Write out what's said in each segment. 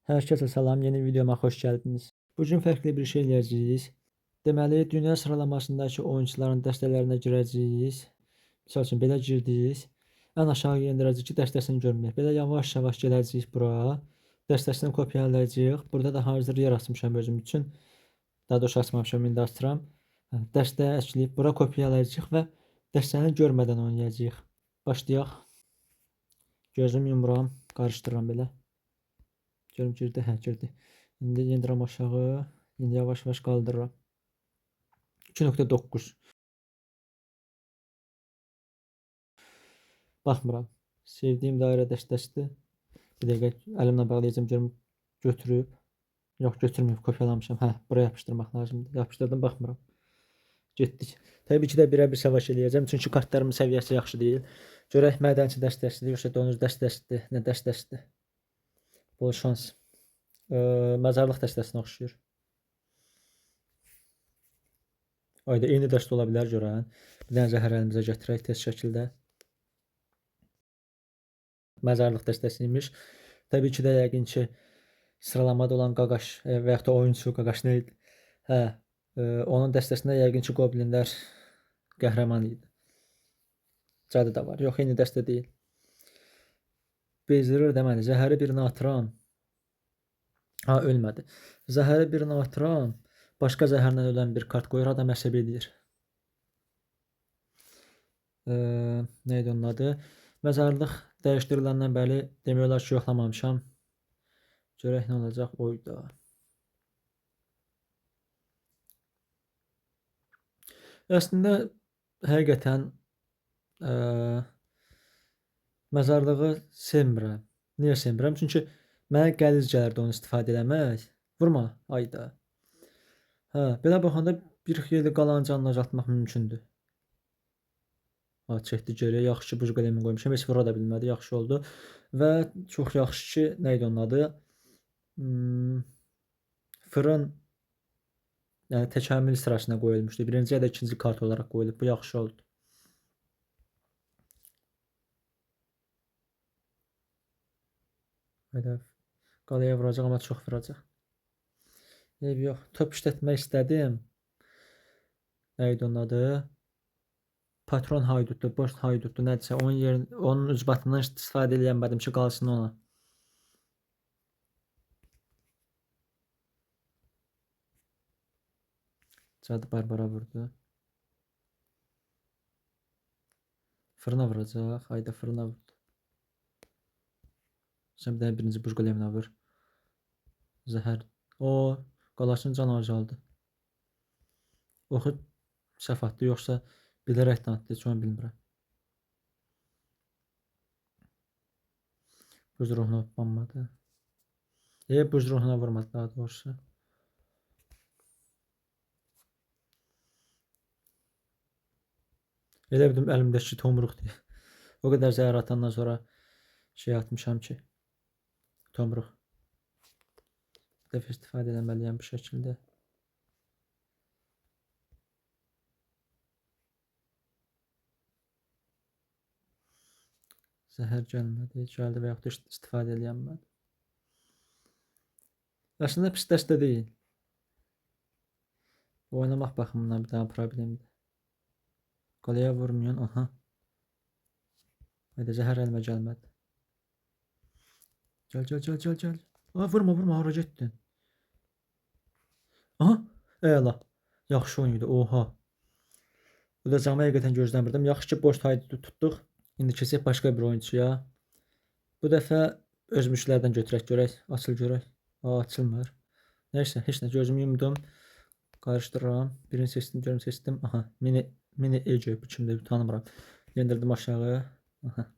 Herkese salam, yeni videoma xoş gəldiniz. Bugün fərqli bir şey eləyəcəyik. Deməli, dünya sıralamasındakı oyunçuların dəstələrinə girəcəyik. Misal üçün, belə girdik. Ən aşağı endirəcəyik ki, dəstəsini görməyək. Belə yavaş-yavaş gələcəyik bura. Dəstəsini kopyalayacağıq. Burada da hazır yer açmışam özüm üçün. Daha doğrusu açmamışam, indi açıram. Dəstəyə əkləyib bura kopyalayacağıq və dəstəni görmədən oynayacağıq. Başlayaq. Gözüm yumuram, qarışdırıram belə. Görüm girdi, hə girdi. İndi yendirəm aşağı. İndi yavaş-yavaş qaldırıram. 2.9. Baxmıram. Sevdiyim dairə dəstəsidir. Bir dəqiqə əlimlə bağlayacağım, görüm götürüb. Yox, götürməyib, kopyalamışam. Hə, buraya yapışdırmaq lazımdır. Yapışdırdım, baxmıram. Getdik. Təbii ki də birə-bir savaş eləyəcəm, çünki kartlarımın səviyyəsi yaxşı deyil. Görək mədənçi dəstəsidir, yoxsa donuz dəstəsidir, nə dəstəsidir. Bol şans. Məzarlıq dəstəsinə oxşuyur. Ayda eyni dəstə ola bilər görən. Bir dənə zəhər əlimizə gətirək tez şəkildə. Məzarlıq dəstəsiymiş. Təbii ki də yəqin ki sıralamada olan Qaqaş və yaxud da oyunçu Qaqaş nə idi? Hə, onun dəstəsində yəqin ki qoblinlər qəhrəman idi. Cadı da var. Yox, eyni dəstə deyil. Bezdirir deməli. Zəhəri birini atıram. Ha, ölmədi. Zəhəri birini atıram. Başqa zəhərlə ölən bir kart qoyur, adam əsəb edir. Nə idi onun adı? Məzarlıq dəyişdiriləndən bəri demək olar ki, yoxlamamışam. Görək nə olacaq. Oyda. Əslində, həqiqətən məzarlığı sevmirəm. Niyə sevmirəm? Çünki mənə qəliz gəlirdi onu istifadə eləmək. Vurma, ayda. Hə, belə baxanda bir xeyli qalan canını azaltmaq mümkündür. Ha, çəkdi geriyə. Yaxşı ki, buj qələmi qoymuşam. Heç vura da bilmədi. Yaxşı oldu. Və çox yaxşı ki, nə idi onun adı? Fırın yəni təkamül sırasına qoyulmuşdu. Birinci ya da ikinci kart olaraq qoyulub. Bu yaxşı oldu. Hədə qalaya vuracaq, amma çox vuracaq. Eyb yox. Top işlətmək istədim. Nə idi onun adı? Patron haydutdur, boş haydutdur, nədirsə. Onun ucbatından istifadə eləyənmədim ki, qalsın ona. Cadı Barbara vurdu. Fırına vuracaq. Hayda, fırına vurdu. Sən bir dənə birinci buj qələminə vur. Zəhər. O, qalaşın canı azaldı. Oxu səhv atdı, yoxsa bilərəkdən atdı, heç onu bilmirəm. Buj ruhuna tutmanmadı. Buj ruhuna vurmadı daha doğrusu. Elə bildim əlimdəki tomruqdur. O qədər zəhər atandan sonra şey atmışam ki. Tomruq. Bir dəfə istifadə eləməliyəm bu şəkildə. Zəhər gəlmədi, gəldi və yaxud da istifadə eləyənmədi. Əslində pis dəstə deyil. Oynamaq baxımından bir dənə problemdir. Qalaya vurmayan, aha. Hayda, zəhər əlimə gəlmədi. Gəl. Vurma, hara getdin? Aha, əla. Yaxşı oyun idi, oha. Udacağımı həqiqətən gözləmirdim. Yaxşı ki, boş haydı tutduq. İndi keçək başqa bir oyuncuya. Bu dəfə öz müşklərdən götürək, görək. Açıl görək. Açılmır. Nəysə, heç nə, gözümü yumdum. Qarışdırıram. Birini seçdim, görüm seçdim. Aha, mini Ece, bu kimdir, tanımıram. Yendirdim aşağı. Aha.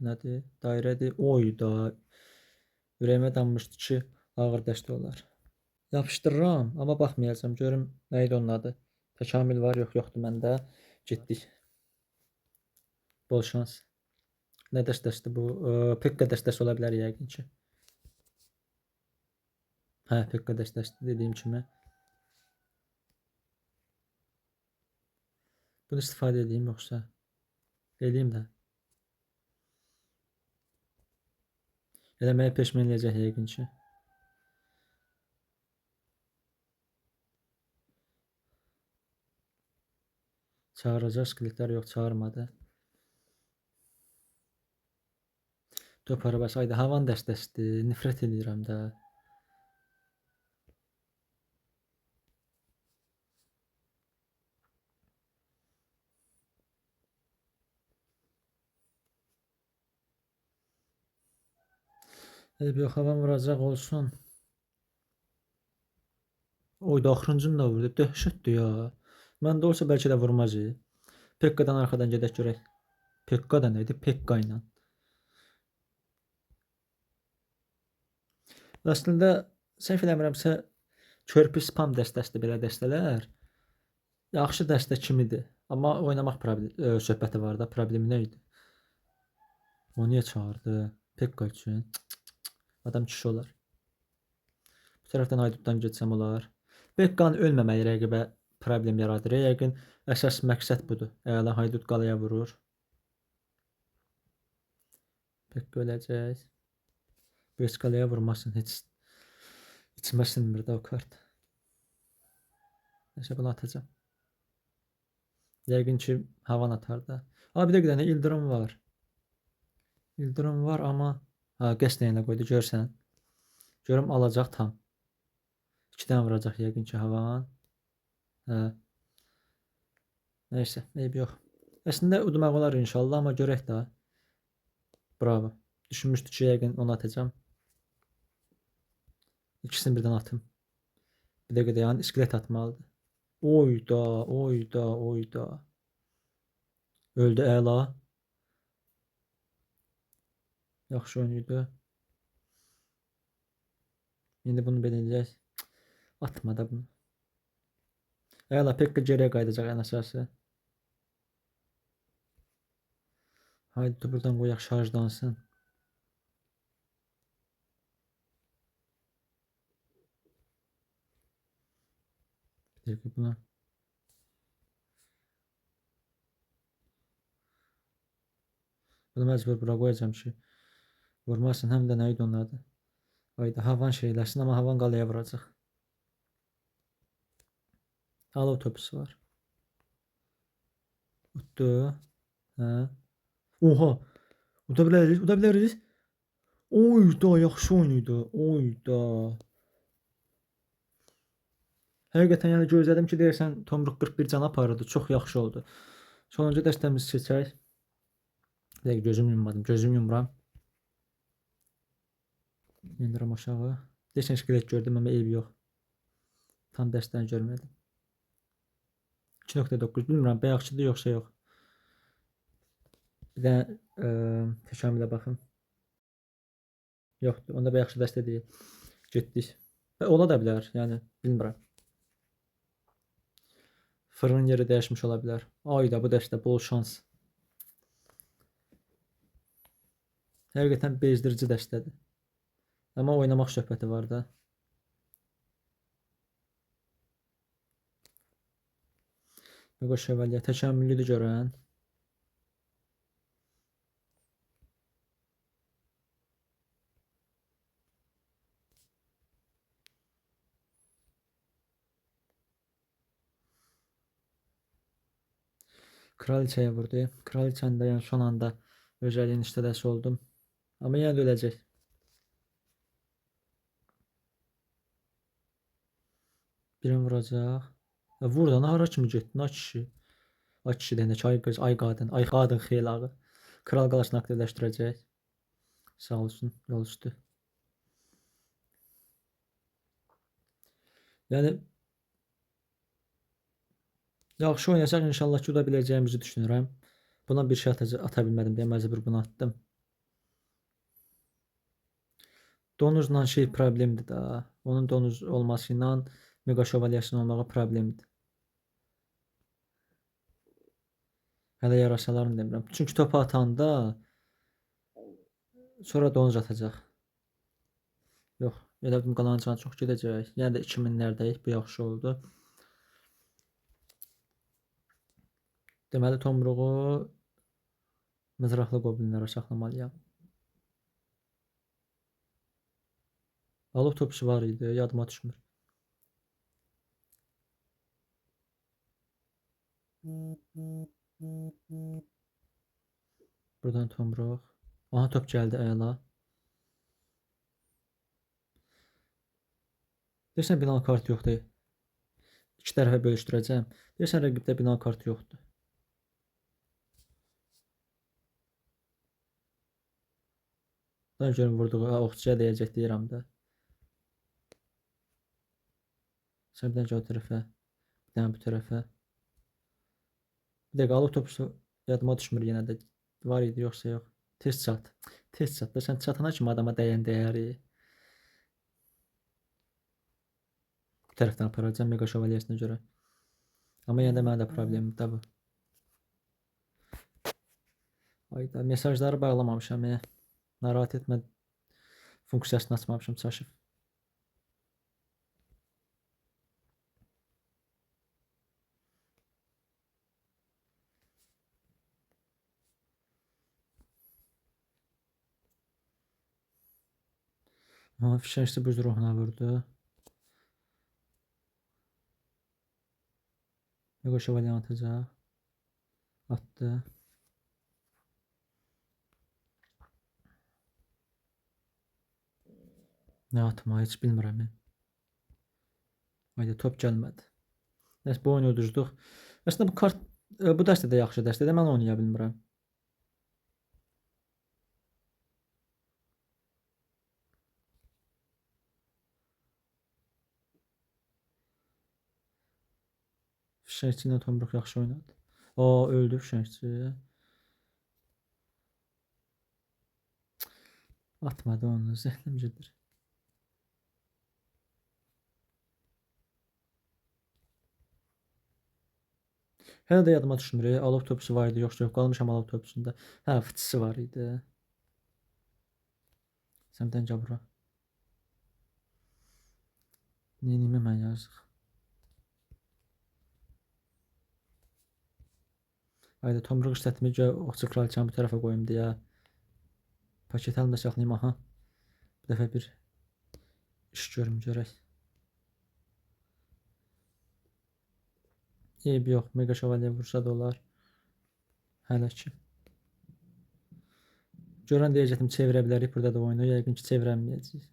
Bu nədir? Dairədir. Oyda. Ürəyimə dammışdı ki, ağır dəstə olar. Yapışdırıram, amma baxmayacağım. Görüm nə idi onun adı. Təkamül var, yoxdur məndə. Getdik. Bol şans. Nə dəstəsidir bu? Pekka dəstəsi ola bilər yəqin ki. Hə, Pekka dəstəsidir dediyim kimi. Bunu istifadə edeyim yoxsa? Edeyim də. Eləməyə peşmanlayacaq yəqin ki. Çağıracaq skeletlər yox, çağırmadı. Top arabası, ayda havan dəstəsidir. Nifrət edirəm də. Yox, havan vuracaq olsun. Oyda axırıncını da vurdu. Dəhşətdir ya. Məndə olsa bəlkə də vurmaz. Pekka'dan arxadan gedək görək. Pekka da nə idi? Pekka ilə. Əslində səhv eləmirəmsə körpü spam dəstəsidir belə dəstələr. Yaxşı dəstə kimidir. Amma oynamaq söhbəti var da. Problemi nə idi? O niyə çağırdı? Pekka üçün. Adam kişi olar. Bu tərəfdən haydutdan getsəm olar. Pekkan ölməməyi rəqibə problem yaradır. Yəqin əsas məqsəd budur. Əgər haydut qalaya vurur. Pekka öləcək. Bu heç qalaya vurmasın. Heç içmə sinmir də o kart. Nəsə bunu atacağım. Yəqin ki havan atar da. Bir də dənə ildırım var. İldırım var amma qəsdən ilə qoydu görsən. Görüm alacaq tam. 2-dən vuracaq yəqin ki havan. Nəysə, eyb yox. Əslində udmaq olar inşallah, amma görək də. Bravo. Düşünmüşdü ki yəqin onu atacağım. İkisini birdən atım. Bir dəqiqə də yəni iskelet atmalıdır. Oyda. Öldü, əla. Yaxşı oynaydı. İndi bunu belə edəcək. Atma da bunu. Əla, Pekka geriyə qayıdacaq ən əsası. Haydi buradan qoyaq şarjdansın. Bir dəqiqə buna. Bunu məcbur bura qoyacağım ki vurmasın. Həm də nə idi onun adı? Haydi havan şeyləsin, amma havan qalaya vuracaq. Alov topusu var. Utdu. Oha. Uda biləriz. Oyda, yaxşı oynaydı. Oyda. Həqiqətən yəni gözlədim ki, deyirsən Tomruq 41 can aparırdı. Çox yaxşı oldu. Sonuncu dəstəmizi seçək. Bir dəqiqə gözüm yummadım. Gözüm yumuram. İndirim aşağı. Deyirsən iskelet gördüm, amma eyb yox. Tam dəstəni görmədim. 2.9 bilmirəm, bayaqçıdır yoxsa yox. Bir də təkamülə baxın. Yoxdur, onda bayaqçı dəstə deyil. Getdik. Ola da bilər, yəni bilmirəm. Fırının yeri dəyişmiş ola bilər. Ayda bu dəstə bol şans. Həqiqətən bezdirici dəstədir. Amma oynamaq söhbəti var da. Yox, şövalyə təkamüllüdür görən. Kraliçəyə vurdu. Kraliçənin də yəni son anda özəliyini istədəsi oldum. Amma yenə də öləcək. Birini vuracaq. Vur da, hara kimi getdin, ay kişi. Ay kişi deyəndə ki, ay qız, ay qadın, ay qadın xeylağı. Kral qalasını aktivləşdirəcək. Sağ olsun, yol üstü. Yəni yaxşı oynasaq inşallah ki uda biləcəyimizi düşünürəm. Buna bir şey ata bilmədim deyə məcbur bunu atdım. Donuzla şey problemdir da. Onun donuz olması ilə Mega şövalyəsinin olmağı problemdir. Hələ yarasalarını demirəm. Çünki topu atanda sonra donuz atacaq. Yox, elə bildim qalan canı çox gedəcək. Yəni də 2000-lərdəyik, bu yaxşı oldu. Deməli Tomruğu mızraqlı qoblinlərə saxlamalıyam. Alov topçusu var idi, yadıma düşmür. Buradan tomruq. Aha, top gəldi, əla. Deyirsən binal kart yoxdur. İki tərəfə bölüşdürəcəm. Deyirsən rəqibdə binal kartı yoxdur. Daha görüm vurduğu oxçuya dəyəcək deyirəm də. Sən bir dənə o tərəfə, bir dənə bu tərəfə. Bir dəqiqə, alov topçusu yadıma düşmür yenə də. Var idi yoxsa yox. Tez çat. Tez çat da sən çatana kimi adama dəyən dəyəri. Bu tərəfdən aparacağım Mega Şövalyesinə görə. Amma yenə də mənim də problemim də bu. Ayda mesajları bağlamamışam. Narahat etmə funksiyasını açmamışam çaşıb. Ama fişəngçi buz ruhuna vurdu. Mega Şövalye atacaq. Atdı. Nə atma, heç bilmirəm. Hayda, top gəlmədi. Nəsə, bu oyunu uduzduq. Əslində bu kart bu dəstə də yaxşı dəstədir. Mən oynaya bilmirəm. Fişəngçi ilə tomruq yaxşı oynadı. Öldü fişəngçi. Atmadı onu, zəhləm gedir. Hələ də yadıma düşmür. Alov topçusu var idi, yoxsa yox. Qalmışam alov topçusunda. Hə, fıçısı var idi. Sən bir dənə gəl bura. Neyniyim mən yazıq. Hayda, tomruq işlətmə oxçu kraliçanı bu tərəfə qoyum deyə. Paket əlimdə saxlayım, aha. Bu dəfə bir iş görüm görək. Eyb yox, Mega Şövalye vursa da olar. Hələ ki. Görən deyəcəkdim, çevirə bilərik burada da oyunu. Yəqin ki, çevirəməyəcəyik.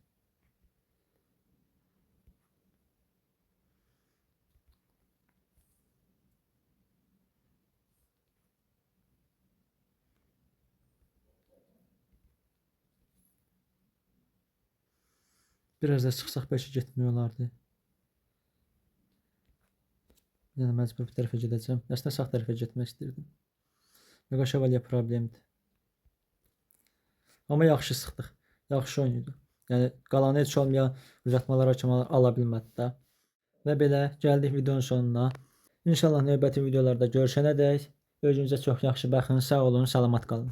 Biraz da çıxsaq bəlkə getmək olardı. Yəni məcbur bir tərəfə gedəcəm. Əslində sağ tərəfə getmək istəyirdim. Mega Şövalye problemdir. Amma yaxşı sıxdıq. Yaxşı oyun idi. Yəni qalanı heç olmayan uzatmalara kimi ala bilmədi də. Və belə gəldik videonun sonuna. İnşallah növbəti videolarda görüşənədək özünüzə çox yaxşı baxın. Sağ olun, salamat qalın.